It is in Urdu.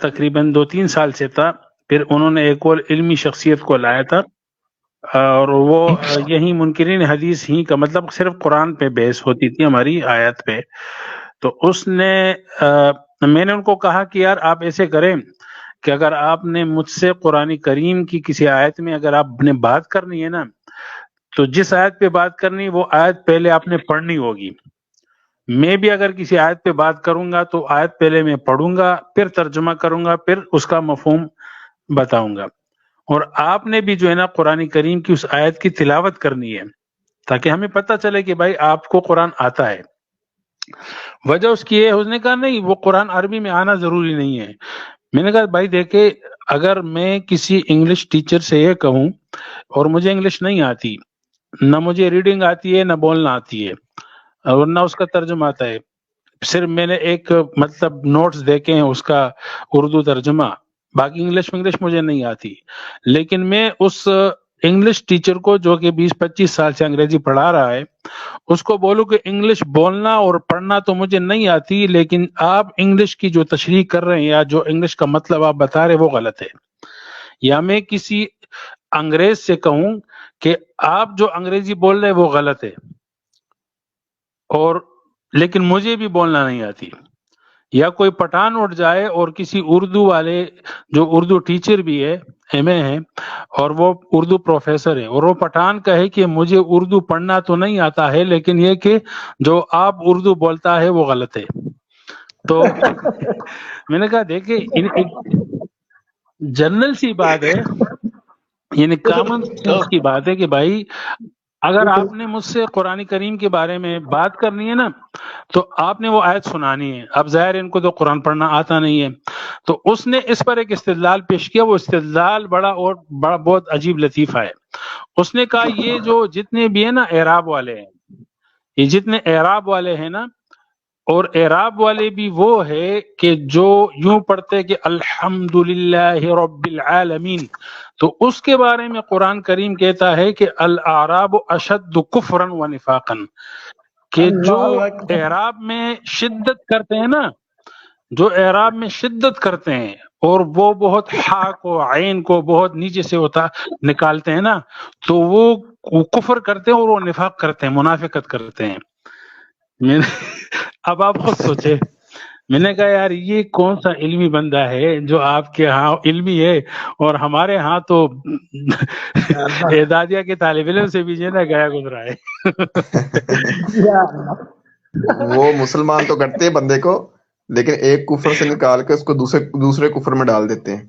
تقریباً 2-3 سال سے تھا. پھر انہوں نے ایک اور علمی شخصیت کو لایا تھا اور وہ یہی منکرین حدیث ہی کا مطلب صرف قرآن پہ بحث ہوتی تھی ہماری آیت پہ. تو اس نے میں نے ان کو کہا کہ یار آپ ایسے کریں کہ اگر آپ نے مجھ سے قرآن کریم کی کسی آیت میں اگر آپ نے بات کرنی ہے نا تو جس آیت پہ بات کرنی وہ آیت پہلے آپ نے پڑھنی ہوگی. میں بھی اگر کسی آیت پہ بات کروں گا تو آیت پہلے میں پڑھوں گا پھر ترجمہ کروں گا پھر اس کا مفہوم بتاؤں گا. اور آپ نے بھی جو ہے نا قرآن کریم کی اس آیت کی تلاوت کرنی ہے تاکہ ہمیں پتہ چلے کہ بھائی آپ کو قرآن آتا ہے. وجہ اس کی ہے اس نے کہا نہیں وہ قرآن عربی میں آنا ضروری نہیں ہے. میں نے کہا بھائی دیکھے اگر میں کسی انگلش ٹیچر سے یہ کہوں اور مجھے انگلش نہیں آتی نہ مجھے ریڈنگ آتی ہے نہ بولنا آتی ہے اور نہ اس کا ترجمہ آتا ہے صرف میں نے ایک مطلب نوٹس دیکھے ہیں اس کا اردو ترجمہ باقی انگلش مجھے نہیں آتی لیکن میں اس انگلش ٹیچر کو جو کہ 20-25 سال سے انگریزی پڑھا رہا ہے اس کو بولوں کہ انگلش بولنا اور پڑھنا تو مجھے نہیں آتی لیکن آپ انگلش کی جو تشریح کر رہے ہیں یا جو انگلش کا مطلب آپ بتا رہے وہ غلط ہے. یا میں کسی انگریز سے کہوں کہ آپ جو انگریزی بول رہے وہ غلط ہے اور لیکن مجھے بھی بولنا نہیں آتی. یا کوئی پٹھان اٹھ جائے اور کسی اردو والے جو اردو ٹیچر بھی ہے ایم اے ہے اور وہ اردو پروفیسر ہے اور وہ پٹھان کہے کہ مجھے اردو پڑھنا تو نہیں آتا ہے لیکن یہ کہ جو آپ اردو بولتا ہے وہ غلط ہے. تو میں نے کہا دیکھیں جنرل سی بات ہے یعنی کامن سینس کی بات ہے کہ بھائی اگر آپ نے مجھ سے قرآن کریم کے بارے میں بات کرنی ہے نا تو آپ نے وہ آیت سنانی ہے. اب ظاہر ان کو تو قرآن پڑھنا آتا نہیں ہے تو اس نے اس پر ایک استدلال پیش کیا. وہ استدلال بڑا بہت عجیب لطیفہ ہے. اس نے کہا یہ جو جتنے بھی ہیں نا اعراب والے ہیں یہ جتنے اعراب والے ہیں نا اور اعراب والے بھی وہ ہے کہ جو یوں پڑھتے کہ الحمدللہ رب العالمین تو اس کے بارے میں قرآن کریم کہتا ہے کہ الاعراب اشد کفرا و نفاقا کہ جو اعراب میں شدت کرتے ہیں نا جو اعراب میں شدت کرتے ہیں اور وہ بہت ہا کو عین کو بہت نیچے سے ہوتا نکالتے ہیں نا تو وہ کفر کرتے ہیں اور وہ نفاق کرتے ہیں منافقت کرتے ہیں. اب آپ خود سوچے میں نے کہا یار یہ کون سا علمی بندہ ہے جو آپ کے ہاں علمی ہے اور ہمارے ہاں تو اعدادیہ کے طالب علم سے بھی جو ہے نا گیا گزرا ہے. وہ مسلمان تو کرتے ہیں بندے کو لیکن ایک کفر سے نکال کے اس کو دوسرے کفر میں ڈال دیتے ہیں.